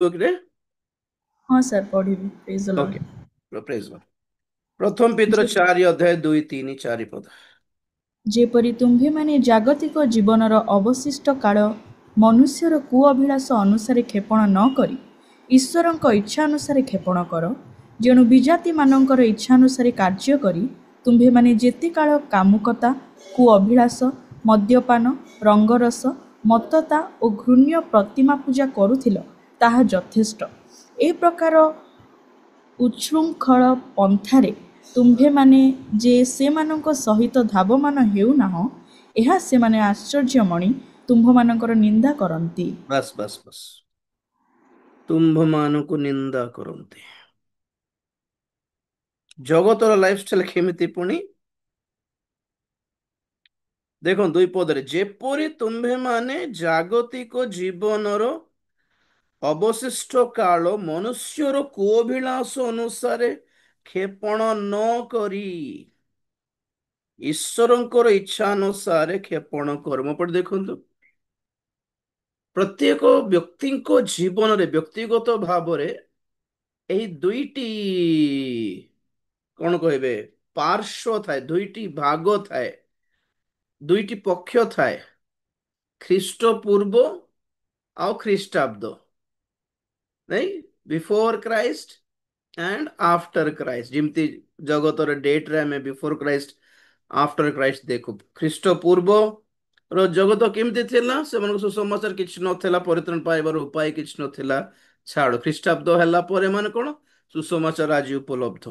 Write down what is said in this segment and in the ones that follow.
Okay हाँ sir पढ़िବି praise the okay Lord. Praise God. प्रथम पितर जे 4 अध्याय 2 3 4 पद। ଯେପରି ତୁମ୍ଭେମାନେ ଜାଗତିକ ଜୀବନର ଅବଶିଷ୍ଟ କାଳ ମନୁଷ୍ୟର କୁଅଭିଳାଷ ଅନୁସାରେ କ୍ଷେପଣ ନ କରି ଈଶ୍ୱରଙ୍କ ଇଚ୍ଛା ଅନୁସାରେ କ୍ଷେପଣ କର, ଯେଣୁ ବିଜାତିମାନଙ୍କର ଇଚ୍ଛା ଅନୁସାରେ କାର୍ଯ୍ୟ କରି ତୁମ୍ଭେମାନେ ଯେତେ କାଳ କାମୁକତା, କୁଅଭିଳାଷ, ମଦ୍ୟପାନ, ରଙ୍ଗରସ, ମତ୍ତତା ଓ ଘୃଣ୍ୟ ପ୍ରତିମା ପୂଜା କରୁଥିଲ, ତାହା ଯଥେଷ୍ଟ। ଏ ପ୍ରକାର ଉଚ୍ଛୃଙ୍ଖଳ ପନ୍ଥାରେ ତୁମ୍ଭେମାନେ ଯେ ସେମାନଙ୍କ ସହିତ ଧାବମାନ ହେଉନାହଁ, ଏହା ସେମାନେ ଆଶ୍ଚର୍ଯ୍ୟମଣି ତୁମ୍ଭମାନଙ୍କର ନିନ୍ଦା କରନ୍ତି। बस बस बस ତୁମ୍ଭମାନଙ୍କୁ ନିନ୍ଦା କରନ୍ତି। ଜଗତର ଲାଇଫଷ୍ଟାଇଲ କେମିତି ପୁଣି ଦେଖ 2 ପଦରେ, ଯେପରି ତୁମ୍ଭେମାନେ ଜାଗତିକ ଜୀବନର ଅବଶିଷ୍ଟ କାଳ ମନୁଷ୍ୟର କୁଅଭିଳାଷ ଅନୁସାରେ କ୍ଷେପଣ ନ କରି ଈଶ୍ୱରଙ୍କର ଇଚ୍ଛା ଅନୁସାରେ କ୍ଷେପଣ କର। ମୋ ପଟେ ଦେଖନ୍ତୁ, ପ୍ରତ୍ୟେକ ବ୍ୟକ୍ତିଙ୍କ ଜୀବନରେ ବ୍ୟକ୍ତିଗତ ଭାବରେ ଏହି ଦୁଇଟି କଣ କହିବେ ପାର୍ଶ୍ୱ ଥାଏ, ଦୁଇଟି ଭାଗ ଥାଏ, ଦୁଇଟି ପକ୍ଷ ଥାଏ, ଖ୍ରୀଷ୍ଟ ପୂର୍ବ ଆଉ ଖ୍ରୀଷ୍ଟାବ୍ଦ, ନାଇଁ, before Christ and after Christ. ଯେମିତି ଜଗତର ଡେଟରେ ଆମେ ବିଫୋର କ୍ରାଇଷ୍ଟ ଆଫ୍ଟର କ୍ରାଇଷ୍ଟ ଦେଖୁ। ଖ୍ରୀଷ୍ଟ ପୂର୍ବ ର ଜଗତ କେମିତି ଥିଲା, ସେମାନଙ୍କୁ ସୁସମାଚାର କିଛି ନଥିଲା, ପରିତ୍ରାଣ ପାଇବାର ଉପାୟ କିଛି ନଥିଲା। ଛାଡ଼, ଖ୍ରୀଷ୍ଟାବ୍ଦ ହେଲା ପରେ ମାନେ କଣ, ସୁସମାଚାର ଆଜି ଉପଲବ୍ଧ।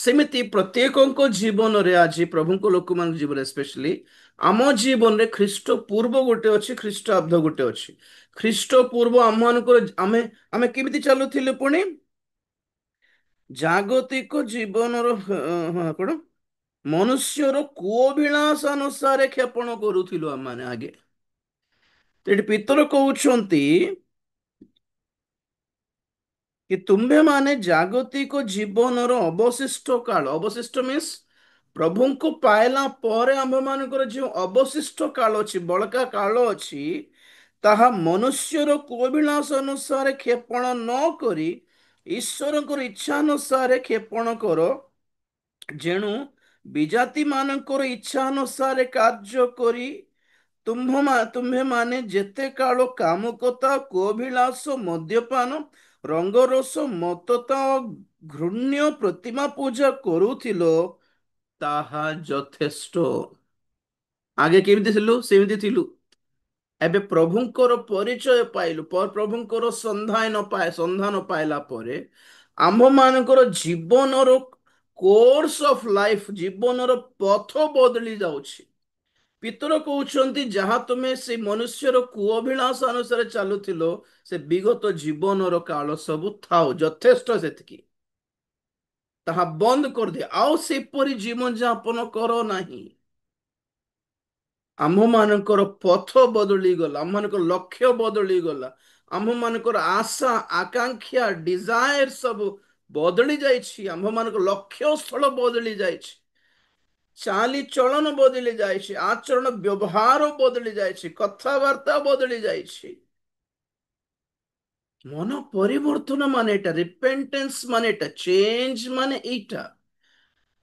ସେମିତି ପ୍ରତ୍ୟେକଙ୍କ ଜୀବନରେ ଆଜି ପ୍ରଭୁଙ୍କ ଲୋକମାନଙ୍କ ଜୀବନରେ ସ୍ପେଶାଲି ଆମ ଜୀବନରେ ଖ୍ରୀଷ୍ଟ ପୂର୍ବ ଗୋଟେ ଅଛି, ଖ୍ରୀଷ୍ଟାବ୍ଦ ଗୋଟେ ଅଛି। ଖ୍ରୀଷ୍ଟ ପୂର୍ବ ଆମମାନଙ୍କର ଆମେ ଆମେ କେମିତି ଚାଲୁଥିଲେ ପୁଣି ଜାଗତିକ ଜୀବନର କଣ ମନୁଷ୍ୟର କୁଅଭିଳାଷ ଅନୁସାରେ କ୍ଷେପଣ କରୁଥିଲୁ ଆମମାନେ ଆଗେ। ଏଠି ପିତର କହୁଛନ୍ତି କି ତୁମ୍ଭେମାନେ ଜାଗତିକ ଜୀବନର ଅବଶିଷ୍ଟ କାଳ, ଅବଶିଷ୍ଟ ମିନ୍ସ ପ୍ରଭୁଙ୍କୁ ପାଇଲା ପରେ ଆମ୍ଭମାନଙ୍କର ଯେଉଁ ଅବଶିଷ୍ଟ କାଳ ଅଛି, ବଳକା କାଳ ଅଛି, ତାହା ମନୁଷ୍ୟର କୁଅଭିଳାଷ ଅନୁସାରେ କ୍ଷେପଣ ନ କରି ଈଶ୍ୱରଙ୍କର ଇଚ୍ଛାନୁସାରେ କ୍ଷେପଣ କର, ଯେଣୁ ବିଜାତି ମାନଙ୍କର ଇଚ୍ଛା ଅନୁସାରେ କାର୍ଯ୍ୟ କରି ତୁମ୍ଭେମାନେ ଯେତେ କାଳ କାମୁକତା, କୋଭିଳାଷ, ମଦ୍ୟପାନ, ରଙ୍ଗରସ, ମତ୍ତତା, ଘୃଣ୍ୟ ପ୍ରତିମା ପୂଜା କରୁଥିଲ, ତାହା ଯଥେଷ୍ଟ। ଆଗେ କେମିତି ଥିଲୁ ସେମିତି ଥିଲୁ, ଏବେ ପ୍ରଭୁଙ୍କର ପରିଚୟ ପାଇଲୁ, ପ୍ରଭୁଙ୍କର ସନ୍ଧାନ ପାଇଲା ପରେ ଆମ୍ଭମାନଙ୍କର ଜୀବନର କୋର୍ସ ଅଫ ଲାଇଫ, ଜୀବନର ପଥ ବଦଳି ଯାଉଛି। ପିତର କହୁଛନ୍ତି ଯାହା ତୁମେ ସେ ମନୁଷ୍ୟର କୁଅଭିଳାଷ ଅନୁସାରେ ଚାଲୁଥିଲ, ସେ ବିଗତ ଜୀବନର କାଳ ସବୁ ଥାଉ, ଯଥେଷ୍ଟ ସେତିକି। ତାହା ବନ୍ଦ କରିଦିଅ, ଆଉ ସେପରି ଜୀବନ ଯାପନ କର ନାହିଁ। ଆମ୍ଭମାନଙ୍କର ପଥ ବଦଳିଗଲା, ଆମ୍ଭମାନଙ୍କର ଲକ୍ଷ୍ୟ ବଦଳିଗଲା, ଆମ୍ଭମାନଙ୍କର ଆଶା ଆକାଂକ୍ଷା ଡିଜାୟର ସବୁ ବଦଳି ଯାଇଛି। ଆମ୍ଭମାନଙ୍କ ଲକ୍ଷ୍ୟ ସ୍ଥଳ ବଦଳି ଯାଇଛି, ଚାଲିଚଳନ ବଦଳି ଯାଇଛି, ଆଚରଣ ବ୍ୟବହାର ବଦଳି ଯାଇଛି, କଥାବାର୍ତ୍ତା ବଦଳି ଯାଇଛି। ମନ ପରିବର୍ତ୍ତନ ମାନେ ଏଇଟା, ରିପେଣ୍ଟେନ୍ସ ମାନେ ଏଇଟା, ଚେଞ୍ଜ ମାନେ ଏଇଟା।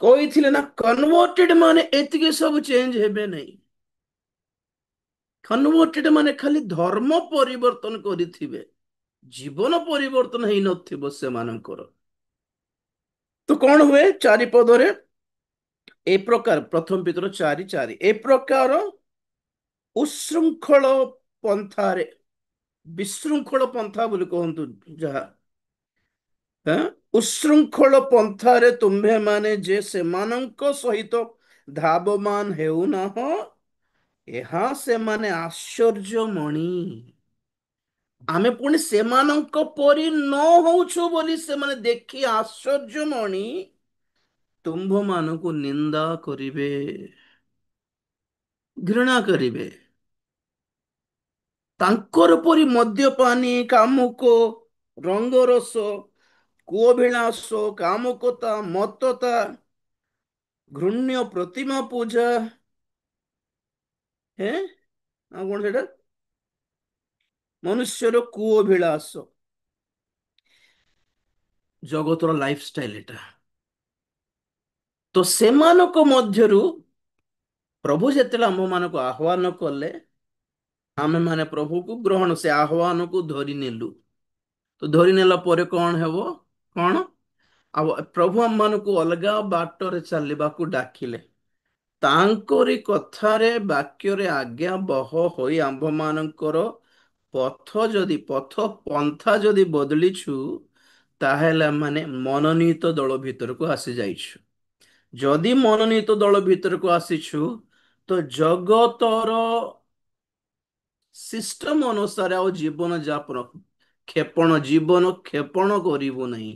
କହିଥିଲେ ନା କନଭର୍ଟେଡ ମାନେ ଏତିକି ସବୁ ଚେଞ୍ଜ ହେବେ ନାହିଁ। କନଭର୍ଟେଡ ମାନେ ଖାଲି ଧର୍ମ ପରିବର୍ତ୍ତନ କରିଥିବେ, ଜୀବନ ପରିବର୍ତ୍ତନ ହେଇନଥିବ ସେମାନଙ୍କର। ତ କଣ ହୁଏ 4 ପଦରେ, ଏ ପ୍ରକାର ପ୍ରଥମ ପିତର 4:4, ଏ ପ୍ରକାର ଉଶୃଙ୍ଖଳ ପନ୍ଥାରେ, ବିଶୃଙ୍ଖଳ ପନ୍ଥା ବୋଲି କହନ୍ତୁ ଯାହା, ହଁ, ଉଶୃଙ୍ଖଳ ପନ୍ଥାରେ ତୁମ୍ଭେମାନେ ଯେ ସେମାନଙ୍କ ସହିତ ଧାବମାନ ହେଉନାହଁ, ଏହା ସେମାନେ ଆଶ୍ଚର୍ଯ୍ୟମଣି। ଆମେ ପୁଣି ସେମାନଙ୍କ ପରି ନ ହଉଛୁ ବୋଲି ସେମାନେ ଦେଖି ଆଶ୍ଚର୍ଯ୍ୟମଣି ତୁମ୍ଭମାନଙ୍କୁ ନିନ୍ଦା କରିବେ, ଘୃଣା କରିବେ। ତାଙ୍କର ପରି ମଦ୍ୟପାନୀ, କାମୁକ, ରଙ୍ଗରସ, କୁଅଭିଳାଷ, କାମୁକତା, ମତ୍ତତା, ଘୃଣ୍ୟ ପ୍ରତିମା ପୂଜା, ହେଁ, ଆଉ କଣ ସେଟା, ମନୁଷ୍ୟର କୁଅଭିଳାଷ, ଜଗତର ଲାଇଫଷ୍ଟାଇଲ ଏଟା। ତ ସେମାନଙ୍କ ମଧ୍ୟରୁ ପ୍ରଭୁ ଯେତେବେଳେ ଆମମାନଙ୍କୁ ଆହ୍ୱାନ କଲେ, ଆମେ ମାନେ ପ୍ରଭୁକୁ ଗ୍ରହଣ, ସେ ଆହ୍ୱାନକୁ ଧରି ନେଲୁ। ତ ଧରି ନେଲା ପରେ କଣ ହେବ? କଣ? ଆଉ ପ୍ରଭୁ ଆମମାନଙ୍କୁ ଅଲଗା ବାଟରେ ଚାଲିବାକୁ ଡାକିଲେ। ତାଙ୍କରି କଥାରେ ବାକ୍ୟରେ ଆଜ୍ଞା ବହ ହୋଇ ଆମ୍ଭମାନଙ୍କର ପଥ ପନ୍ଥା ଯଦି ବଦଳିଛୁ, ତାହେଲେ ମାନେ ମନୋନୀତ ଦଳ ଭିତରକୁ ଆସିଯାଇଛୁ। ଯଦି ମନୋନୀତ ଦଳ ଭିତରକୁ ଆସିଛୁ, ତ ଜଗତର ସିଷ୍ଟମ ଅନୁସାରେ ଆଉ ଜୀବନ ଯାପନ ଜୀବନ କ୍ଷେପଣ କରିବୁ ନାହିଁ।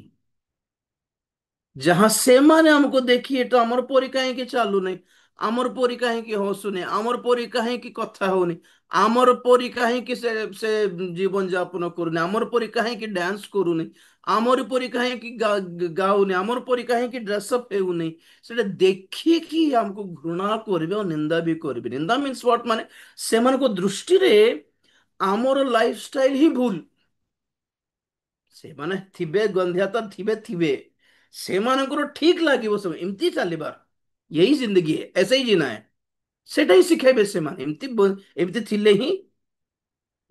ଯାହା ସେମାନେ ଆମକୁ ଦେଖି ଏଟା ଆମର ପରି କାହିଁକି ଚାଲୁନାହିଁ, ଆମର ପରି କାହିଁକି ହସୁନି, ଆମର ପରି କାହିଁକି କଥା ହଉନି, ଆମର ପରି କାହିଁକି ସେ ସେ ଜୀବନ ଯାପନ କରୁନି, ଆମର ପରି କାହିଁକି ଡ୍ୟାନ୍ସ କରୁନି, ଆମର ପରି କାହିଁକି ଗାଉନି, ଆମର ପରି କାହିଁକି ଡ୍ରେସଅପ୍ ହେଉନି, ସେଟା ଦେଖିକି ଆମକୁ ଘୃଣା କରିବେ ଆଉ ନିନ୍ଦା ବି କରିବେ। ନିନ୍ଦା ମିନ୍ସ ହ୍ୱାଟ? ମାନେ ସେମାନଙ୍କ ଦୃଷ୍ଟିରେ ଆମର ଲାଇଫଷ୍ଟାଇଲ ହିଁ ଭୁଲ। ସେମାନେ ଥିବେ ଗନ୍ଧିଆତ ଥିବେ ଥିବେ, ସେମାନଙ୍କର ଠିକ ଲାଗିବ ସବୁ ଏମିତି ଚାଲିବାର, यही जिंदगी है, ऐसे ही जीना है, ସେଟା ହିଁ ଶିଖେଇବେ ସେମାନେ। ଏମିତି ଥିଲେ ହିଁ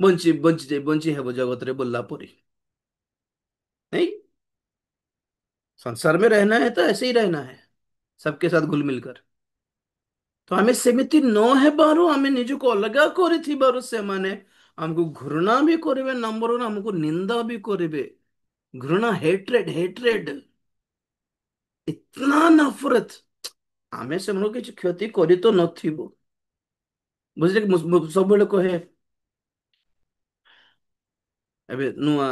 ବଞ୍ଚି ହେବ ଜଗତରେ ବୁଲିଲା ପରି। नहीं, संसार में रहना है तो ऐसे ही रहना है, सबके साथ घुल मिलकर। ତ ଆମେ ସେମିତି ନ ହେବାରୁ, ଆମେ ନିଜକୁ ଅଲଗା କରିଥିବାରୁ ସେମାନେ ଆମକୁ ଘୃଣା ବି କରିବେ, ନମ୍ବର ୱାନ ଆମକୁ ନିନ୍ଦା ବି କରିବେ। ଘୃଣା, ହେଟ୍ରେड ହେଟ୍ରେड, इतना नफरत। ଆମେ ସେମାନଙ୍କୁ କିଛି କ୍ଷତି କରି ତ ନଥିବୁ। ବୁଝିଲେ କି? ମୁଁ ସବୁବେଳେ କହେ, ଏବେ ନୂଆ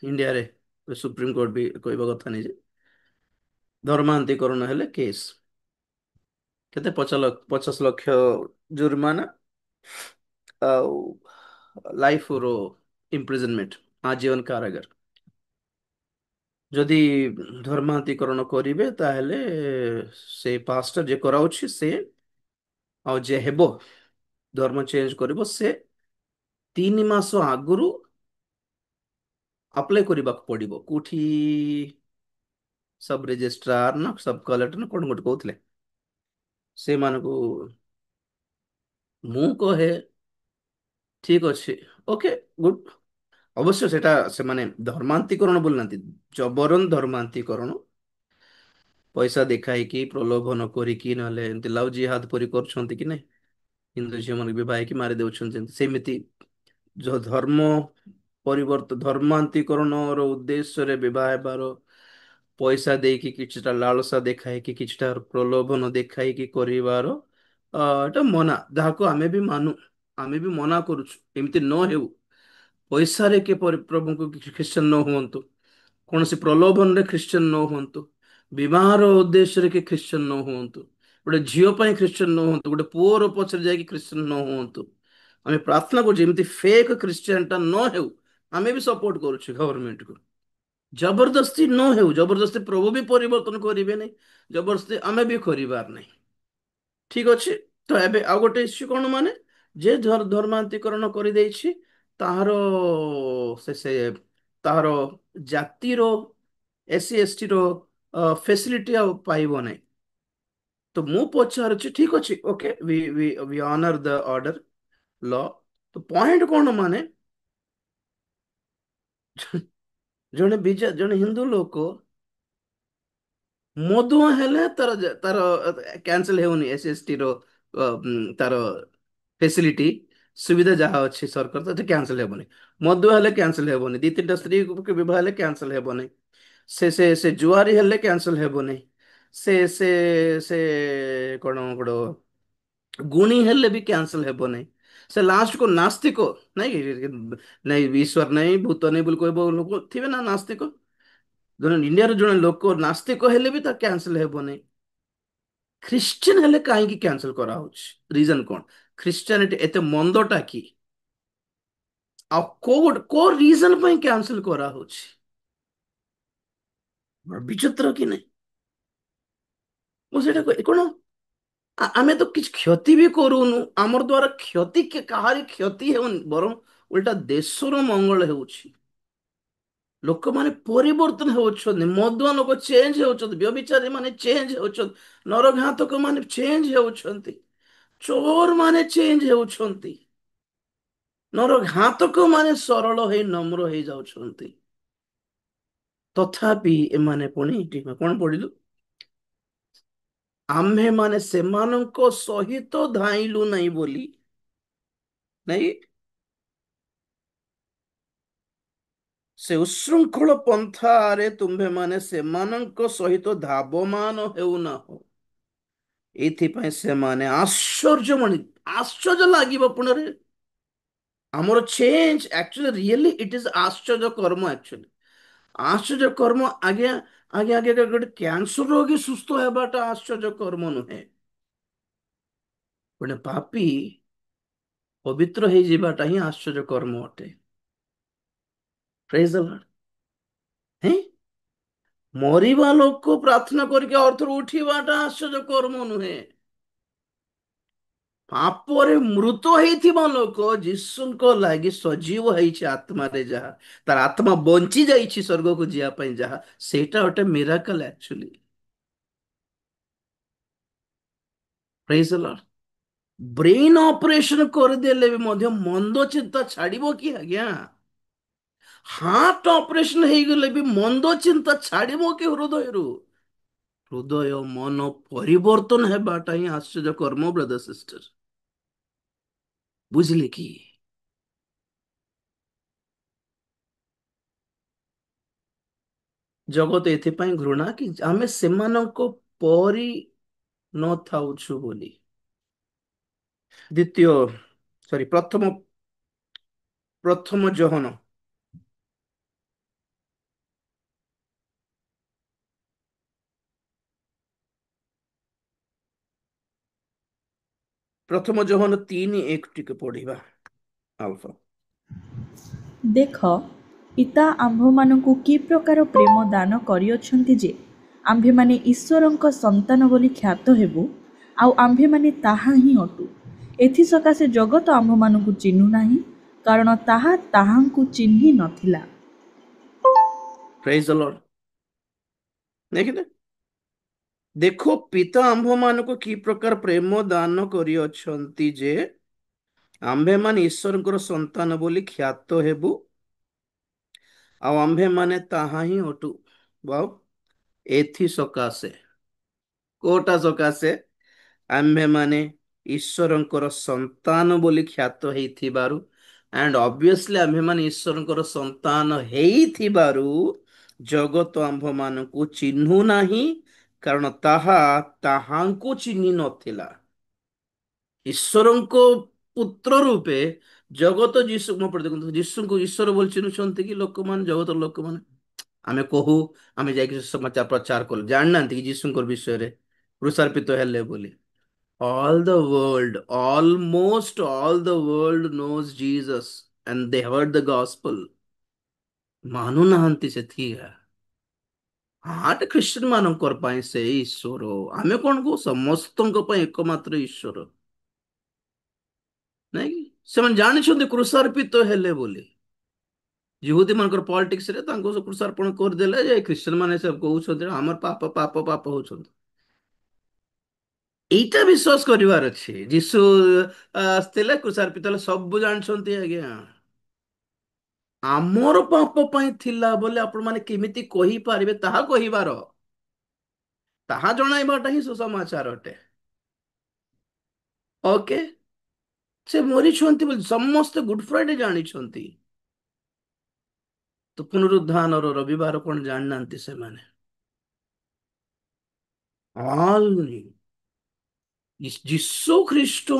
ଇଣ୍ଡିଆରେ ସୁପ୍ରିମକୋର୍ଟ ବି କହିବା କଥା ନାହିଁ ଯେ ଧର୍ମାନ୍ତୀକରଣ ହେଲେ କେସ୍ କେତେ 50 ଲକ୍ଷ ଜୁର୍ମାନା ଆଉ ଲାଇଫର ଇମ୍ପ୍ରିଜନମେଣ୍ଟ, ଆଜୀବନ କାରାଗାର। ଯଦି ଧର୍ମାନ୍ତୀକରଣ କରିବେ ତାହେଲେ ସେ ପାଷ୍ଟର ଯେ କରାଉଛି ସେ, ଆଉ ଯେ ହେବ ଧର୍ମ ଚେଞ୍ଜ କରିବ, ସେ 3 ମାସ ଆଗରୁ ଆପ୍ଲାଏ କରିବାକୁ ପଡିବ। କୋଉଠି? ସବ ରେଜିଷ୍ଟ୍ରାର ନା ସବ କଲେକ୍ଟର ନା କଣ ଗୋଟେ କହୁଥିଲେ ସେମାନଙ୍କୁ। ମୁଁ କହେ ଠିକ ଅଛି, ଓକେ, ଗୁଡ। ଅବଶ୍ୟ ସେଟା ସେମାନେ ଧର୍ମାନ୍ତୀକରଣ ବୋଲୁନାହାନ୍ତି, ଜବରନ ଧର୍ମାନ୍ତୀକରଣ। ପଇସା ଦେଖାଇକି ପ୍ରଲୋଭନ କରିକି, ନହେଲେ ଏମିତି ଲାଭ ଜିହାଦ ପରି କରୁଛନ୍ତି କି ନାଇଁ, ହିନ୍ଦୁ ଝିଅ ମାନଙ୍କୁ ବିବାହ ହେଇକି ମାରି ଦଉଛନ୍ତି, ସେମିତି ଧର୍ମ ଧର୍ମାନ୍ତୀକରଣର ଉଦ୍ଦେଶ୍ୟରେ ବିବାହ ହେବାର, ପଇସା ଦେଇକି କିଛିଟା ଲାଳସା ଦେଖାଇକି, କିଛିଟା ପ୍ରଲୋଭନ ଦେଖାଇକି କରିବାର, ଏଟା ମନା, ଯାହାକୁ ଆମେ ବି ମାନୁ, ଆମେ ବି ମନା କରୁଛୁ ଏମିତି ନ ହେଉ। ପଇସାରେ କିଏ ପ୍ରଭୁଙ୍କୁ ଖ୍ରୀଷ୍ଟିଆନ ନ ହୁଅନ୍ତୁ, କୌଣସି ପ୍ରଲୋଭନରେ ଖ୍ରୀଷ୍ଟିଆନ ନ ହୁଅନ୍ତୁ, ବିବାହର ଉଦ୍ଦେଶ୍ୟରେ କିଏ ଖ୍ରୀଷ୍ଟିଆନ ନ ହୁଅନ୍ତୁ, ଗୋଟେ ଝିଅ ପାଇଁ ଖ୍ରୀଷ୍ଟିଆନ ନ ହୁଅନ୍ତୁ, ଗୋଟେ ପୁଅର ପଛରେ ଯାଇକି ଖ୍ରୀଷ୍ଟିଆନ ନ ହୁଅନ୍ତୁ। ଆମେ ପ୍ରାର୍ଥନା କରୁଛୁ ଏମିତି ଫେକ୍ ଖ୍ରୀଷ୍ଟିଆନଟା ନ ହେଉ। ଆମେ ବି ସପୋର୍ଟ କରୁଛୁ ଗଭର୍ଣମେଣ୍ଟକୁ। ଜବରଦସ୍ତି ନ ହେଉ, ଜବରଦସ୍ତି ପ୍ରଭୁ ବି ପରିବର୍ତ୍ତନ କରିବେ ନାହିଁ, ଜବରଦସ୍ତି ଆମେ ବି କରିବାର ନାହିଁ। ଠିକ ଅଛି। ତ ଏବେ ଆଉ ଗୋଟେ ଇସ୍ୟୁ କଣ? ମାନେ ଯେ ଧର୍ମାନ୍ତୀକରଣ କରିଦେଇଛି, ତାହାର ସେ ତାହାର ଜାତିର, SC ST ର ଫେସିଲିଟି ଆଉ ପାଇବ ନାହିଁ। ତ ମୁଁ ପଚାରୁଛି, ଠିକ ଅଛି, okay, we honour the order law. ତ ପଏଣ୍ଟ କଣ? ମାନେ ଜଣେ ହିନ୍ଦୁ ଲୋକ ମଦୁଆ ହେଲେ ତାର କ୍ୟାନସଲ ହେଉନି SC ST ର ତାର ଫେସିଲିଟି, ସୁବିଧା ଯାହା ଅଛି ସରକାର, ତ କ୍ୟାନସଲ ହେବନି। ମଦୁଆ ହେଲେ କ୍ୟାନସଲ ହେବନି, 2-3ଟା ସ୍ତ୍ରୀ ବିବାହ ହେଲେ କ୍ୟାନସଲ ହେବନି, ସେ ଜୁଆରୀ ହେଲେ କ୍ୟାନସଲ ହେବନି, ସେ ସେ ସେ କଣ ଗୋଟେ ଗୁଣୀ ହେଲେ ବି କ୍ୟାନସଲ ହେବନି, ସେ ଲାଷ୍ଟକୁ ନାସ୍ତିକ, ନାଇଁ କି, ନାଇଁ ଈଶ୍ୱର ନାଇଁ ଭୂତ ନାଇଁ ବୋଲି କହିବ ଲୋକ ଥିବେ ନା ନାସ୍ତିକ। ଜଣେ ଇଣ୍ଡିଆର ଜଣେ ଲୋକ ନାସ୍ତିକ ହେଲେ ବି ତା କ୍ୟାନସଲ ହେବନି। ଖ୍ରୀଷ୍ଟିଆନ ହେଲେ କାହିଁକି କ୍ୟାନସଲ କରାହଉଛି? ରିଜନ କଣ? ଖ୍ରୀଷ୍ଟିଆନିଟି ଏତେ ମନ୍ଦଟା କି? ଆଉ କୋଉ ରିଜନ ପାଇଁ କ୍ୟାନସଲ କରାହଉଛି? ବିଚିତ୍ର କି ନାହିଁ? ମୁଁ ସେଇଟା କଣ, ଆମେ ତ କିଛି କ୍ଷତି ବି କରୁନୁ, ଆମର ଦ୍ଵାରା କାହାରି କ୍ଷତି ହେଉନି, ବରଂ ଓଲଟା ଦେଶର ମଙ୍ଗଳ ହେଉଛି। ଲୋକମାନେ ପରିବର୍ତ୍ତନ ହେଉଛନ୍ତି, ମଦୁଆ ଲୋକ ଚେଞ୍ଜ ହେଉଛନ୍ତି, ବ୍ୟଭିଚାରୀ ମାନେ ଚେଞ୍ଜ ହେଉଛନ୍ତି, ନରଘାତକ ମାନେ ଚେଞ୍ଜ ହେଉଛନ୍ତି, ଚୋର ମାନେ ଚେଞ୍ଜ ହେଉଛନ୍ତି, ନରଘାତକ ମାନେ ସରଳ ହେଇ ନମ୍ର ହେଇଯାଉଛନ୍ତି। ତଥାପି ଏମାନେ ପୁଣି ଏଠି କଣ ପଢିଲୁ? ଆମ୍ଭେମାନେ ସେମାନଙ୍କ ସହିତ ଧାଇଁଲୁ ନାହିଁ ବୋଲି, ନାଇଁ, ସେ ଉଶୃଙ୍ଖଳ ପନ୍ଥାରେ ତୁମ୍ଭେମାନେ ସେମାନଙ୍କ ସହିତ ଧାବମାନ ହେଉନାହ। ଏଇଥିପାଇଁ ସେମାନେ ଆଶ୍ଚର୍ଯ୍ୟ ଆଶ୍ଚର୍ଯ୍ୟ ଲାଗିବ ପୁଣି। ଆମର change actually really eat is ଆଶ୍ଚର୍ଯ୍ୟ କର୍ମ। ଆକ୍ଚୁଆଲି ଆଶ୍ଚର୍ଯ୍ୟ କର୍ମ, ଆଜ୍ଞା ଆଜ୍ଞା ଆଜ୍ଞା, ଗୋଟେ କ୍ୟାନ୍ସର ରୋଗୀ ସୁସ୍ଥ ହେବାଟା ଆଶ୍ଚର୍ଯ୍ୟ କର୍ମ ନୁହେଁ। ଗୋଟେ ପାପୀ ପବିତ୍ର ହେଇଯିବାଟା ହିଁ ଆଶ୍ଚର୍ଯ୍ୟ କର୍ମ ଅଟେ। ପ୍ରେଜ ଦ ଲର୍ଡ। ହେଁ, ମରିବା ଲୋକ ପ୍ରାର୍ଥନା କରିକି ଅର୍ଥରୁ ଉଠିବାଟା ଆଶ୍ଚର୍ଯ୍ୟ କର୍ମ ନୁହେଁ। ପାପରେ ମୃତ ହେଇଥିବା ଲୋକ ଯୀଶୁଙ୍କ ଲାଗି ସଜୀବ ହେଇଛି ଆତ୍ମାରେ, ଯାହା ତାର ଆତ୍ମା ବଞ୍ଚି ଯାଇଛି ସ୍वर्ଗକୁ ଯିବା ପାଇଁ, ଯାହା ସେଇଟା ଗୋଟେ ମିରାକଲ ଆକ୍ଚୁଆଲି। ପ୍ରେଜ ଦ ଲର୍ଡ। ବ୍ରେନ ଅପରେସନ କରିଦେଲେ ବି ମଧ୍ୟ ମନ୍ଦ ଚିନ୍ତା ଛାଡିବ କି ଆଜ୍ଞା? ହାର୍ଟ ଅପରେସନ ହେଇଗଲେ ବି ମନ୍ଦ ଚିନ୍ତା ଛାଡିବ କି ହୃଦୟରୁ? ହୃଦୟ ମନ ପରିବର୍ତ୍ତନ ହେବାଟା ହିଁ ଆଶ୍ଚର୍ଯ୍ୟ କର୍ମ, ବ୍ରଦର ସିଷ୍ଟର। ବୁଝିଲେ କି? ଜଗତ ଏଥିପାଇଁ ଘୃଣା କି ଆମେ ସେମାନଙ୍କ ପରି ନଥାଉଛୁ ବୋଲି। ଦ୍ୱିତୀୟ ସରି ପ୍ରଥମ ପ୍ରଥମ ଯୋହନ ପ୍ରଥମ ଯୋହନ 3:1 ଟିକେ ପଢିବା ଆଲଫା। ଦେଖ, ପିତା ଆମ୍ଭମାନଙ୍କୁ କି ପ୍ରକାର ପ୍ରେମ ଦାନ କରିଅଛନ୍ତି ଯେ ଆମ୍ଭେମାନେ ଈଶ୍ୱରଙ୍କ ସନ୍ତାନ ବୋଲି ଖ୍ୟାତ ହେବୁ, ଆଉ ଆମ୍ଭେମାନେ ତାହା ହିଁ ଅଟୁ। ଏଥିସକାଶେ ଜଗତ ଆମ୍ଭମାନଙ୍କୁ ଚିହ୍ନୁ ନାହିଁ, କାରଣ ତାହା ତାହାଙ୍କୁ ଚିହ୍ନି ନଥିଲା। ପ୍ରେଜ ଦ ଲର୍ଡ। ଦେଖିଲେ, ଦେଖ ପିତା ଆମ୍ଭମାନଙ୍କୁ କି ପ୍ରକାର ପ୍ରେମ ଦାନ କରିଅଛନ୍ତି ଯେ ଆମ୍ଭେମାନେ ଈଶ୍ୱରଙ୍କର ସନ୍ତାନ ବୋଲି ଖ୍ୟାତ ହେବୁ, ଆଉ ଆମ୍ଭେମାନେ ତାହା ହିଁ ଅଟୁ। ବାଉ, ଏଥି ସକାଶେ, କୋଟା ସକାଶେ? ଆମ୍ଭେମାନେ ଈଶ୍ୱରଙ୍କର ସନ୍ତାନ ବୋଲି ଖ୍ୟାତ ହେଇଥିବାରୁ, ଆଣ୍ଡ ଅବଭିୟସଲି ଆମ୍ଭେମାନେ ଈଶ୍ୱରଙ୍କର ସନ୍ତାନ ହେଇଥିବାରୁ ଜଗତ ଆମ୍ଭମାନଙ୍କୁ ଚିହ୍ନୁ ନାହିଁ, କାରଣ ତାହା ତାହାଙ୍କୁ ଚିହ୍ନି ନଥିଲା। ଈଶ୍ୱରଙ୍କ ପୁତ୍ର ରୂପେ ଜଗତ ଯୀଶୁ, ମୋ ପଟେ ଦେଖନ୍ତୁ, ଯୀଶୁଙ୍କୁ ଈଶ୍ୱର ବୋଲି ଚିହ୍ନୁଛନ୍ତି କି ଲୋକମାନେ, ଜଗତର ଲୋକମାନେ? ଆମେ କହୁ, ଆମେ ଯାଇକି ସମାଚାର ପ୍ରଚାର କଲୁ, ଜାଣିନାହାନ୍ତି କି ଯୀଶୁଙ୍କର ବିଷୟରେ କୃଷାର୍ପିତ ହେଲେ ବୋଲି? All the world, almost all the world knows Jesus and they heard the gospel. ମାନୁନାହାନ୍ତି ସେତିକି। ହାଟ ଖ୍ରୀଷ୍ଟିଆନ ମାନଙ୍କର ପାଇଁ ସେ ଈଶ୍ୱର। ଆମେ କଣ କହୁ? ସମସ୍ତଙ୍କ ପାଇଁ ଏକମାତ୍ର ଈଶ୍ୱର, ନାଇଁ କି? ସେମାନେ ଜାଣିଛନ୍ତି କୃଷାର୍ପିତ ହେଲେ ବୋଲି। ଯହୁଦୀ ମାନଙ୍କର ପଲିଟିକ୍ସ ରେ ତାଙ୍କୁ କୃଷାର୍ପଣ କରିଦେଲେ ଯେ ଖ୍ରୀଷ୍ଟିଆନ ମାନେ ସବୁ କହୁଛନ୍ତି ଆମର ପାପ ପାପ ପାପ ହଉଛନ୍ତି। ଏଇଟା ବିଶ୍ୱାସ କରିବାର ଅଛି। ଯୀଶୁ ଆସିଥିଲେ, କୃଷାର୍ପିତ ହେଲେ, ସବୁ ଜାଣିଛନ୍ତି ଆଜ୍ଞା। ଆମର ପାପ ପାଇଁ ଥିଲା ବୋଲି ଆପଣ ମାନେ କେମିତି କହିପାରିବେ? ତାହା କହିବାର, ତାହା ଜଣାଇବାଟା ହିଁ ସୁସମାଚାର ଅଟେ। ଓକେ, ସେ ମରିଛନ୍ତି ବୋଲି ସମସ୍ତେ ଗୁଡ ଫ୍ରାଇଡେ ଜାଣିଛନ୍ତି, ତ ପୁନରୁଦ୍ଧାନର ରବିବାର କଣ ଜାଣିନାହାନ୍ତି ସେମାନେ? ଅଲ୍ ଯୀଶୁ ଖ୍ରୀଷ୍ଟ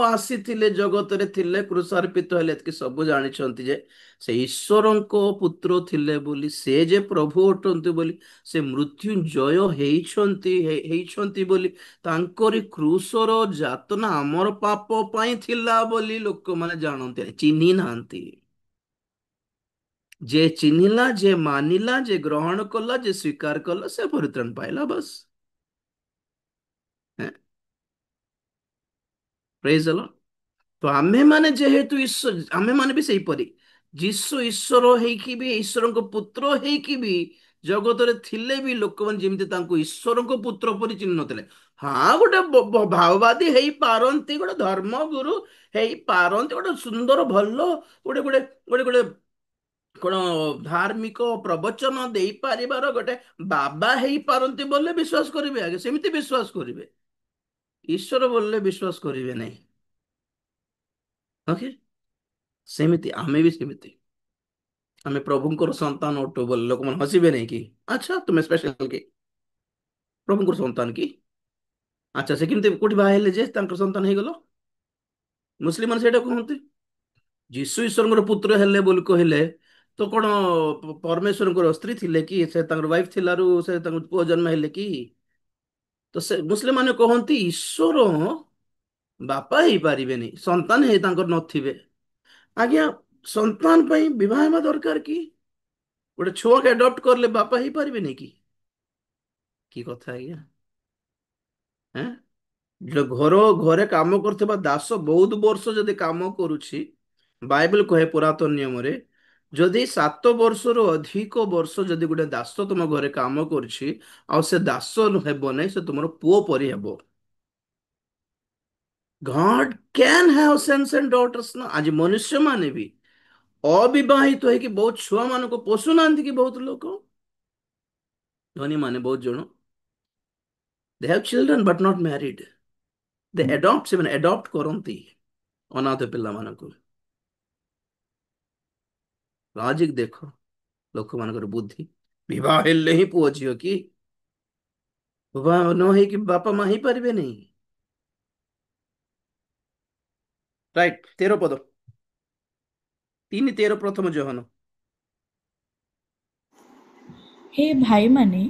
ଆସିଥିଲେ, ଜଗତରେ ଥିଲେ, କୃଷାର୍ପିତ ହେଲେ, ଏତିକି ସବୁ ଜାଣିଛନ୍ତି ଯେ ସେ ଈଶ୍ୱରଙ୍କ ପୁତ୍ର ଥିଲେ ବୋଲି, ସେ ଯେ ପ୍ରଭୁ ଅଟନ୍ତି ବୋଲି, ସେ ମୃତ୍ୟୁଞ୍ଜୟ ହେଇଛନ୍ତି ବୋଲି, ତାଙ୍କରି କ୍ରୁଶର ଯାତନା ଆମର ପାପ ପାଇଁ ଥିଲା ବୋଲି ଲୋକମାନେ ଜାଣନ୍ତି, ଚିହ୍ନି ନାହାନ୍ତି। ଯେ ଚିହ୍ନିଲା, ଯେ ମାନିଲା, ଯେ ଗ୍ରହଣ କଲା, ଯେ ସ୍ୱୀକାର କଲା, ସେ ପରିତ୍ରାଣ ପାଇଲା, ବାସ୍। ପ୍ରେଜ ଦ ଲର୍ଡ। ତ ଆମେ ମାନେ ଯେହେତୁ ଈଶ୍ୱର, ଆମେ ମାନେ ବି ସେଇପରି ଯୀଶୁ ଈଶ୍ୱର ହେଇକି ବି, ଈଶ୍ୱରଙ୍କ ପୁତ୍ର ହେଇକି ବି ଜଗତରେ ଥିଲେ ବି ଲୋକମାନେ ଯେମିତି ତାଙ୍କୁ ଈଶ୍ୱରଙ୍କ ପୁତ୍ର ପରି ଚିହ୍ନି ନଥିଲେ। ହଁ, ଗୋଟେ ଭାବବାଦୀ ହେଇପାରନ୍ତି, ଗୋଟେ ଧର୍ମଗୁରୁ ହେଇପାରନ୍ତି, ଗୋଟେ ସୁନ୍ଦର ଭଲ ଗୋଟେ ଗୋଟେ ଗୋଟେ ଗୋଟେ କଣ ଧାର୍ମିକ ପ୍ରବଚନ ଦେଇପାରିବାର ଗୋଟେ ବାବା ହେଇପାରନ୍ତି ବୋଲେ ବିଶ୍ୱାସ କରିବେ, ଆগে ସେମିତି ବିଶ୍ୱାସ କରିବେ। ଈଶ୍ୱର ବୋଲିଲେ ବିଶ୍ୱାସ କରିବେ ନାହିଁ। ଓକେ, ସେମିତି ଆମେ ବି ସେମିତି। ଆମେ ପ୍ରଭୁଙ୍କର ସନ୍ତାନ ଅଟୁ ବୋଲି ଲୋକମାନେ ହସିବେ ନାହିଁ କି? ଆଚ୍ଛା, ତୁମେ ସ୍ପେଶାଲ କି? ପ୍ରଭୁଙ୍କର ସନ୍ତାନ କି? ଆଚ୍ଛା, ସେ କେମିତି କୋଉଠି ବାହା ହେଲେ ଯେ ତାଙ୍କର ସନ୍ତାନ ହେଇଗଲ? ମୁସଲିମ ମାନେ ସେଇଟା କୁହନ୍ତି। ଯୀଶୁ ଈଶ୍ୱରଙ୍କର ପୁତ୍ର ହେଲେ ବୋଲି କହିଲେ ତ କଣ ପରମେଶ୍ୱରଙ୍କର ସ୍ତ୍ରୀ ଥିଲେ କି? ସେ ତାଙ୍କର ୱାଇଫ ଥିଲାରୁ ସେ ତାଙ୍କ ପୁଅ ଜନ୍ମ ହେଲେ କି? ତ ସେ ମୁସଲିମ ମାନେ କହନ୍ତି ଈଶ୍ୱର ବାପା ହେଇପାରିବେନି, ସନ୍ତାନ ହେଇ ତାଙ୍କର ନଥିବେ। ଆଜ୍ଞା, ସନ୍ତାନ ପାଇଁ ବିବାହ ହେବା ଦରକାର କି? ଗୋଟେ ଛୁଆକୁ ଆଡପ୍ଟ କରିଲେ ବାପା ହେଇପାରିବେନି କି? କି କଥା ଆଜ୍ଞା? ହେଁ? ଘର ଘରେ କାମ କରୁଥିବା ଦାସ ବହୁତ ବର୍ଷ ଯଦି କାମ କରୁଛି, ବାଇବଲ କହେ ପୁରାତନ ନିୟମରେ, ଯଦି 7 ବର୍ଷରୁ ଅଧିକ ବର୍ଷ ଯଦି ଗୋଟେ ଦାସ ତୁମ ଘରେ କାମ କରୁଛି ଆଉ ସେ ଦାସ ହେବ ନାହିଁ, ସେ ତୁମର ପୁଅ ପରି ହେବ। God can have sons and daughters ନା। ଆଜି ମନୁଷ୍ୟ ମାନେ ବି ଅବିବାହିତ ହେଇକି ବହୁତ ଛୁଆ ମାନଙ୍କୁ ପୋଷୁନାହାନ୍ତି କି? ବହୁତ ଲୋକ ଧନୀ ମାନେ ବହୁତ ଜଣ, they have children but not married, they adopt, ସେମାନେ adopt କରନ୍ତି ଅନାଥ ପିଲାମାନଙ୍କୁ। ଲଜିକ ଦେଖ ଲୋକମାନଙ୍କର ବୁଦ୍ଧି। ବିବାହ ହେଲେ ହିଁ ପୁଅ ଝିଅ କି? ବିବାହ ନ ହେଇକି ବାପା ମା ହେଇପାରିବେ ନାହିଁ। ରାଇଟ, 13 ପଦ, 3:13 ପ୍ରଥମ ଯୋହନ। ହେ ଭାଇମାନେ,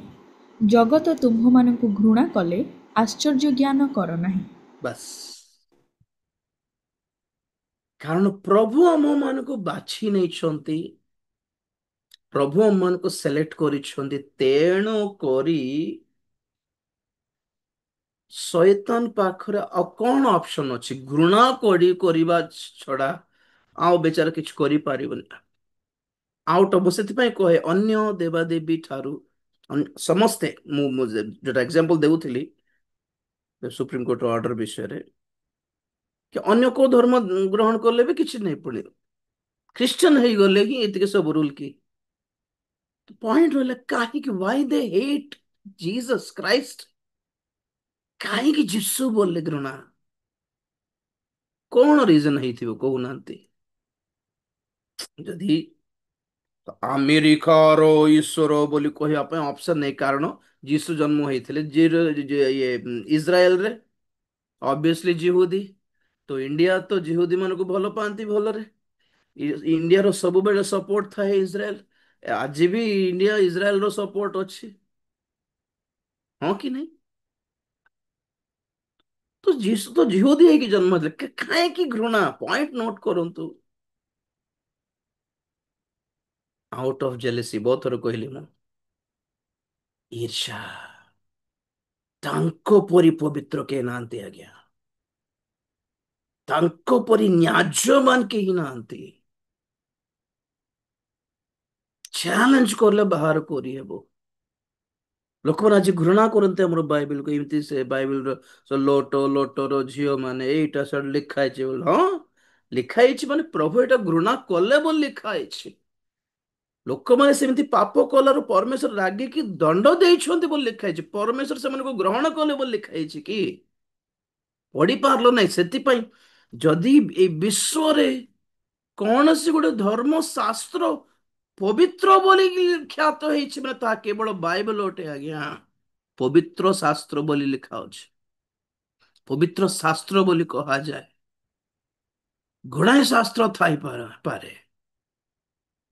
ଜଗତ ତୁମ୍ଭମାନଙ୍କୁ ଘୃଣା କଲେ ଆଶ୍ଚର୍ଯ୍ୟ ଜ୍ଞାନ କର ନାହିଁ। ବାସ୍, କାରଣ ପ୍ରଭୁ ଆମ ମାନଙ୍କୁ ବାଛି ନେଇଛନ୍ତି, ପ୍ରଭୁ ଆମ ମାନଙ୍କୁ ସେଲେକ୍ଟ କରିଛନ୍ତି, ତେଣୁ କରି ଶୈତାନ ପାଖରେ ଆଉ କଣ ଅପସନ ଅଛି? ଘୃଣା କରିବା ଛଡା ଆଉ ବେଚାର କିଛି କରିପାରିବନି। ଆଉଟ ଅଫ୍, ସେଥିପାଇଁ କହେ ଅନ୍ୟ ଦେବାଦେବୀ ଠାରୁ ସମସ୍ତେ, ମୁଁ ଯୋଉଟା ଏକ୍ସାମ୍ପଲ ଦେଉଥିଲି ସୁପ୍ରିମକୋର୍ଟର ଅର୍ଡର ବିଷୟରେ, କି ଅନ୍ୟ କୋଉ ଧର୍ମ ଗ୍ରହଣ କଲେ ବି କିଛି ନାହିଁ, ପୁଣି ଖ୍ରୀଷ୍ଟିଆନ ହେଇଗଲେ ହିଁ ଏତିକି ସବୁ ରୁଲ କି? ପଏଣ୍ଟ ରହିଲା କାହିଁକି, why they hate Jesus Christ? କାହିଁକି ଯୀଶୁ ବୋଲେ ଘୃଣା? କଣ ରିଜନ ହେଇଥିବ କହୁନାହାନ୍ତି? ଯଦି ଆମେରିକାର ଈଶ୍ୱର ବୋଲି କହିବା ପାଇଁ ଅପସନ ନାହିଁ, କାରଣ ଯୀଶୁ ଜନ୍ମ ହେଇଥିଲେ ଇସ୍ରାଏଲରେ, ଅବଭିୟସଲି ଜିହୁଦୀ। ତ ଇଣ୍ଡିଆ ତ ଜିହୁଦୀ ମାନଙ୍କୁ ଭଲ ପାଆନ୍ତି ଭଲରେ। ଇଣ୍ଡିଆର ସବୁବେଳେ ସପୋର୍ଟ ଥାଏ ଇସ୍ରାଏଲ। ଆଜି ବି ଇଣ୍ଡିଆ ଇସ୍ରାଏଲର ସପୋର୍ଟ ଅଛି, ହଁ କି ନାହିଁ? ତ ଯୀଶୁ ତ ଜିହୁଦୀ ହେଇକି ଜନ୍ମ ହେଇଥିଲେ, କାହିଁକି ଘୃଣା? ପଏଣ୍ଟ ନୋଟ କରନ୍ତୁ। ଆଉଟ ଅଫ ଜେଲେସି, ବହୁତ ଥର କହିଲି ମୁଁ, ଈର୍ଷା। ତାଙ୍କ ପରି ପବିତ୍ର କେହି ନାହାନ୍ତି ଆଜ୍ଞା, ତାଙ୍କ ପରି ନ୍ୟାଯ୍ୟମାନ କେହି ନାହାନ୍ତି। ଚ୍ୟାଲେଞ୍ଜ କଲେ ବାହାର କରିହେବ। ଲୋକମାନେ ଆଜି ଘୃଣା କରନ୍ତି ଆମର ବାଇବେଲକୁ, ଏମିତି ସେ ବାଇବେଲର ଲୋଟର ଝିଅ ମାନେ ଏଇଟା ସେଟା ଲେଖା ହେଇଛି ବୋଲି। ହଁ, ଲେଖା ହେଇଛି ମାନେ ପ୍ରଭୁ ଏଇଟା ଘୃଣା କଲେ ବୋଲି ଲେଖା ହେଇଛି। ଲୋକମାନେ ସେମିତି ପାପ କଲାରୁ ପରମେଶ୍ୱର ରାଗିକି ଦଣ୍ଡ ଦେଇଛନ୍ତି ବୋଲି ଲେଖା ହେଇଛି। ପରମେଶ୍ୱର ସେମାନଙ୍କୁ ଗ୍ରହଣ କଲେ ବୋଲି ଲେଖା ହେଇଛି କି? ପଢିପାରିଲ ନାହିଁ। ସେଥିପାଇଁ ଯଦି ଏଇ ବିଶ୍ୱରେ କୌଣସି ଗୋଟେ ଧର୍ମ ଶାସ୍ତ୍ର ପବିତ୍ର ବୋଲି ଖ୍ୟାତ ହେଇଛି ମାନେ ତାହା କେବଳ ବାଇବେଲ ଅଟେ ଆଜ୍ଞା। ପବିତ୍ର ଶାସ୍ତ୍ର ବୋଲି ଲେଖା ଅଛି, ପବିତ୍ର ଶାସ୍ତ୍ର ବୋଲି କୁହାଯାଏ। ଗୁଣାଏ ଶାସ୍ତ୍ର ଥାଇପାରେ,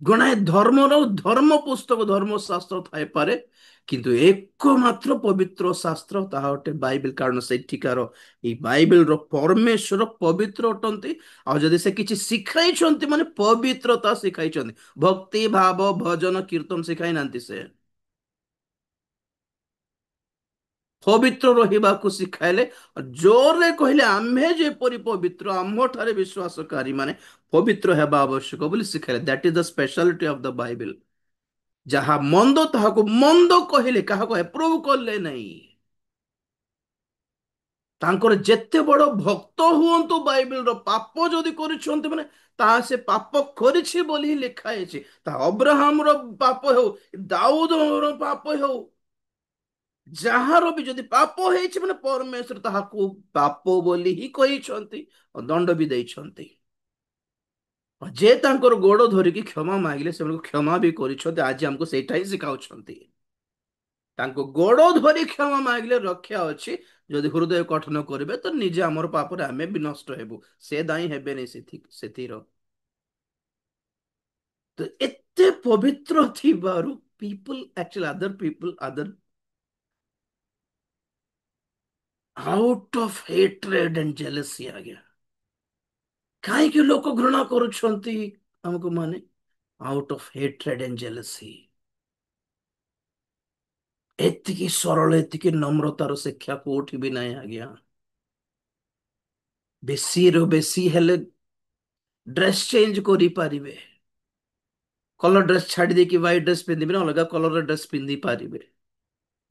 ଗୁଣାଏ ଧର୍ମ ପୁସ୍ତକ, ଧର୍ମଶାସ୍ତ୍ର ଥାଇପାରେ, କିନ୍ତୁ ଏକମାତ୍ର ପବିତ୍ର ଶାସ୍ତ୍ର ତାହା ଅଟେ ବାଇବେଲ। କାରଣ ସେଠିକାର ଏଇ ବାଇବେଲର ପରମେଶ୍ୱର ପବିତ୍ର ଅଟନ୍ତି। ଆଉ ଯଦି ସେ କିଛି ଶିଖାଇଛନ୍ତି ମାନେ ପବିତ୍ରତା ଶିଖାଇଛନ୍ତି। ଭକ୍ତି ଭାବ ଭଜନ କୀର୍ତ୍ତନ ଶିଖାଇ ନାହାନ୍ତି ସେ। ପବିତ୍ର ରହିବାକୁ ଶିଖାଇଲେ। ଜୋରରେ କହିଲେ ଆମ୍ଭେ ଯେପରି ପବିତ୍ର, ଆମ୍ଭଠାରେ ବିଶ୍ୱାସକାରୀ ମାନେ ପବିତ୍ର ହେବା ଆବଶ୍ୟକ ବୋଲି ଶିଖାଇଲେ। That is the speciality of the Bible. ଯାହା ମନ୍ଦ ତାହାକୁ ମନ୍ଦ କହିଲେ କାହାକୁ ଏପ୍ରୁଭ କଲେ ନାହିଁ। ତାଙ୍କର ଯେତେ ବଡ ଭକ୍ତ ହୁଅନ୍ତୁ, ବାଇବେଲର ପାପ ଯଦି କରିଛନ୍ତି ମାନେ ତାହା ସେ ପାପ କରିଛି ବୋଲି ହିଁ ଲେଖା ହେଇଛି। ତାହା ଅବ୍ରାହମର ପାପ ହେଉ, ଦାଉଦର ପାପ ହେଉ, ଯାହାର ବି ଯଦି ପାପ ହେଇଛି ମାନେ ପରମେଶ୍ୱର ତାହାକୁ ପାପ ବୋଲି ହିଁ କହିଛନ୍ତି, ଦଣ୍ଡ ବି ଦେଇଛନ୍ତି। ଯେ ତାଙ୍କର ଗୋଡ ଧରିକି କ୍ଷମା ମାଗିଲେ ସେମାନଙ୍କୁ କ୍ଷମା ବି କରିଛନ୍ତି। ଆଜି ଆମକୁ ସେଇଟା ହିଁ ଶିଖାଉଛନ୍ତି। ତାଙ୍କ ଗୋଡ ଧରି କ୍ଷମା ମାଗିଲେ ରକ୍ଷା ଅଛି। ଯଦି ହୃଦୟ କଠନ କରିବେ ତ ନିଜେ ଆମର ପାପରେ ଆମେ ବି ନଷ୍ଟ ହେବୁ, ସେ ଦାୟୀ ହେବେନି ସେଥିର। ତ ଏତେ ପବିତ୍ର ଥିବାରୁ people actually other people other out of hatred and jealousy ଆଜ୍ଞା। କାହିଁକି ଲୋକ ଘୃଣା କରୁଛନ୍ତି ଆମକୁ ମାନେ? Out of hatred and jealousy. ଏତିକି ସରଳ, ଏତିକି ନମ୍ରତାର ଶିକ୍ଷା କୋଉଠି ବି ନାହିଁ ଆଜ୍ଞା। ବେଶୀରୁ ବେଶୀ ହେଲେ ଡ୍ରେସ ଚେଞ୍ଜ କରିପାରିବେ। କଲର ଡ୍ରେସ ଛାଡି ଦେଇକି ହ୍ୱାଇଟ ଡ୍ରେସ ପିନ୍ଧିବେ ନା ଅଲଗା କଲର ଡ୍ରେସ ପିନ୍ଧି ପାରିବେ।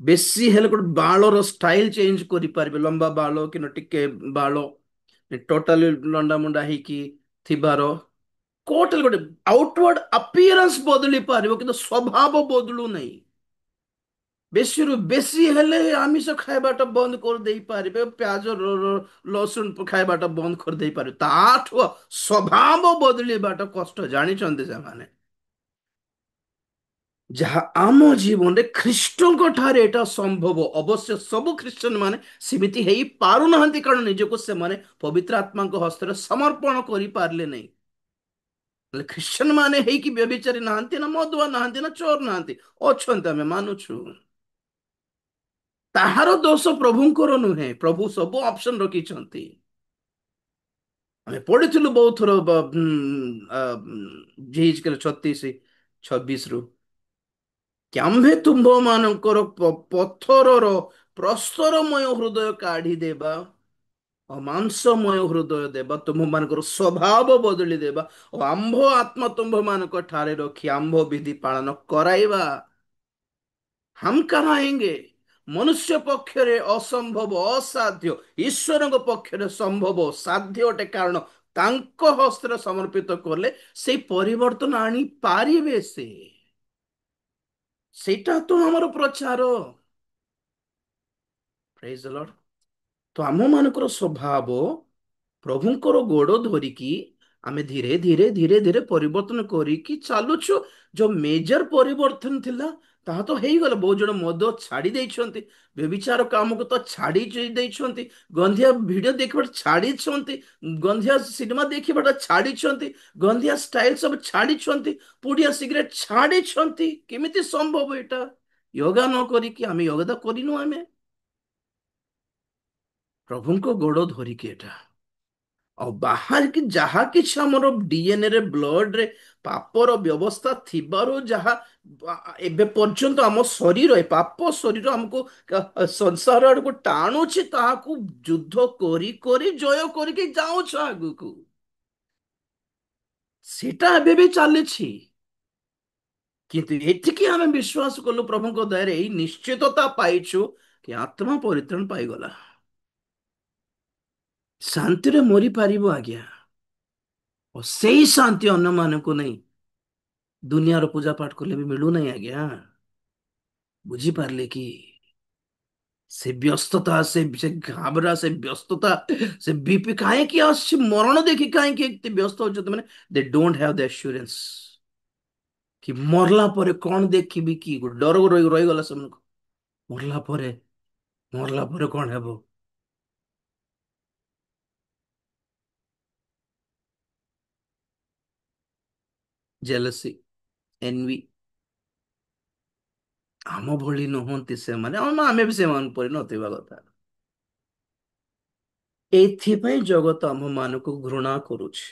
ବେଶୀ ହେଲେ ଗୋଟେ ବାଳର ଷ୍ଟାଇଲ ଚେଞ୍ଜ କରିପାରିବେ। ଲମ୍ବା ବାଳ କି ଟିକେ ବାଳ ଟୋଟାଲି ଲଣ୍ଡା ମୁଣ୍ଡା ହେଇକି ଥିବାର କୋଉଟା ଗୋଟେ ଆଉଟୱାର୍ଡ ଆପିୟରାନ୍ସ ବଦଳି ପାରିବ କିନ୍ତୁ ସ୍ୱଭାବ ବଦଳୁ ନାହିଁ। ବେଶୀରୁ ବେଶୀ ହେଲେ ଆମିଷ ଖାଇବାଟା ବନ୍ଦ କରିଦେଇ ପାରିବେ, ପିଆଜ ଲସୁଣ ଖାଇବାଟା ବନ୍ଦ କରିଦେଇ ପାରିବେ। ତାଠୁ ସ୍ୱଭାବ ବଦଳିବାଟା କଷ୍ଟ, ଜାଣିଛନ୍ତି ସେମାନେ। ଯାହା ଆମ ଜୀବନରେ ଖ୍ରୀଷ୍ଟଙ୍କ ଠାରେ ଏଟା ସମ୍ଭବ। ଅବଶ୍ୟ ସବୁ ଖ୍ରୀଷ୍ଟିଆନ ମାନେ ସେମିତି ହେଇ ପାରୁନାହାନ୍ତି, କାରଣ ନିଜକୁ ସେମାନେ ପବିତ୍ର ଆତ୍ମାଙ୍କ ହସ୍ତରେ ସମର୍ପଣ କରିପାରିଲେ ନାହିଁ। ହେଲେ ଖ୍ରୀଷ୍ଟିଆନ ମାନେ ହେଇକି ବ୍ୟଭିଚାରୀ ନାହାନ୍ତି, ନା ମଦୁଆ ନାହାନ୍ତି, ନା ଚୋର ନାହାନ୍ତି, ଅଛନ୍ତି, ଆମେ ମାନୁଛୁ। ତାହାର ଦୋଷ ପ୍ରଭୁଙ୍କର ନୁହେଁ। ପ୍ରଭୁ ସବୁ ଅପସନ ରଖିଛନ୍ତି। ଆମେ ପଢିଥିଲୁ ବହୁତ ଥର 36-26 କି ଆମ୍ଭେ ତୁମ୍ଭ ମାନଙ୍କର ପଥରର ପ୍ରସ୍ତରମୟ ହୃଦୟ କାଢିଦେବା, ମାଂସମୟ ହୃଦୟ ଦେବା, ତୁମ୍ଭ ମାନଙ୍କର ସ୍ୱଭାବ ବଦଳି ଦେବା ଓ ଆମ୍ଭ ଆତ୍ମା ତୁମ୍ଭ ମାନଙ୍କ ଠାରେ ରଖି ଆମ୍ଭ ବିଧି ପାଳନ କରାଇବା। हम कराएंगे। ମନୁଷ୍ୟ ପକ୍ଷରେ ଅସମ୍ଭବ, ଅସାଧ୍ୟ, ଈଶ୍ୱରଙ୍କ ପକ୍ଷରେ ସମ୍ଭବ, ସାଧ୍ୟ ଅଟେ। କାରଣ ତାଙ୍କ ହସ୍ତରେ ସମର୍ପିତ କଲେ ସେଇ ପରିବର୍ତ୍ତନ ଆଣିପାରିବେ ସେ। ସେଇଟା ତ ଆମର ପ୍ରଚାର। ପ୍ରେଜ ଦ ଲର୍ଡ। ତ ଆମ ମାନଙ୍କର ସ୍ୱଭାବ ପ୍ରଭୁଙ୍କର ଗୋଡ ଧରିକି ଆମେ ଧୀରେ ଧୀରେ ଧୀରେ ଧୀରେ ପରିବର୍ତ୍ତନ କରିକି ଚାଲୁଛୁ। ଯୋଉ ମେଜର ପରିବର୍ତ୍ତନ ଥିଲା ତାହା ତ ହେଇଗଲା। ବହୁତ ଜଣ ମଦ ଛାଡି ଦେଇଛନ୍ତି, ବ୍ୟଭିଚାର କାମକୁ ତ ଛାଡି ଦେଇଛନ୍ତି, ଗନ୍ଧିଆ ଭିଡିଓ ଦେଖିବାଟା ଛାଡିଛନ୍ତି, ଗନ୍ଧିଆ ସିନେମା ଦେଖିବାଟା ଛାଡିଛନ୍ତି, ଗନ୍ଧିଆ ଷ୍ଟାଇଲ ସବୁ ଛାଡିଛନ୍ତି, ପୁଡିଆ ସିଗାରେଟ ଛାଡିଛନ୍ତି। କେମିତି ସମ୍ଭବ ଏଇଟା? ୟୋଗା ନ କରିକି। ଆମେ ୟୋଗା ତ କରିନୁ, ଆମେ ପ୍ରଭୁଙ୍କ ଗୋଡ ଧରିକି ଏଟା। ଆଉ ବାହାରିକି ଯାହା କିଛି ଆମର ଡିଏନଏ ବ୍ଲଡରେ ପାପର ବ୍ୟବସ୍ଥା ଥିବାରୁ ଯାହା ଏବେ ପର୍ଯ୍ୟନ୍ତ ଆମ ଶରୀର, ଏ ପାପ ଶରୀର ଆମକୁ ସଂସାର ଆଡକୁ ଟାଣୁଛି, ତାହାକୁ ଯୁଦ୍ଧ କରି କରି ଜୟ କରିକି ଯାଉଛ ଆଗକୁ। ସେଟା ଏବେ ବି ଚାଲିଛି। କିନ୍ତୁ ଏଠିକି ଆମେ ବିଶ୍ୱାସ କଲୁ, ପ୍ରଭୁଙ୍କ ଦୟାରେ ଏଇ ନିଶ୍ଚିତତା ପାଇଛୁ କି ଆତ୍ମା ପରିତ୍ରାଣ ପାଇଗଲା। ଶାନ୍ତିରେ ମରିପାରିବ ଆଜ୍ଞା। ଓ ସେଇ ଶାନ୍ତି ଅନ୍ୟମାନଙ୍କୁ ନେଇ ଦୁନିଆର ପୂଜା ପାଠ କଲେ ବି ମିଳୁନାହିଁ ଆଜ୍ଞା। ବୁଝିପାରିଲେ କି? ସେ ବ୍ୟସ୍ତତା, ସେ ଘାବରା, ସେ ବ୍ୟସ୍ତତା, ସେ ବିପି କାହିଁକି ଆସୁଛି? ମରଣ ଦେଖି କାହିଁକି ଏତେ ବ୍ୟସ୍ତ ହଉଛନ୍ତି? ମାନେ ଦେ ଡୋଣ୍ଟ ହ୍ୟାଭ ଦ ଆସ୍ୟୁରାନ୍ସ କି ମରଲା ପରେ କଣ ଦେଖିବି, କି ଗୋଟେ ଡର ରହିଗଲା ସେମାନଙ୍କୁ। ମରଲା ପରେ, ମରଲା ପରେ କଣ ହେବ? Jealousy, envy. ଆମ ଭଳି ନୁହନ୍ତି ସେମାନେ, ଆମେ ବି ସେମାନଙ୍କ ପରି ନଥିବା କଥା। ଏଥିପାଇଁ ଜଗତ ଆମ ମାନଙ୍କୁ ଘୃଣା କରୁଛି।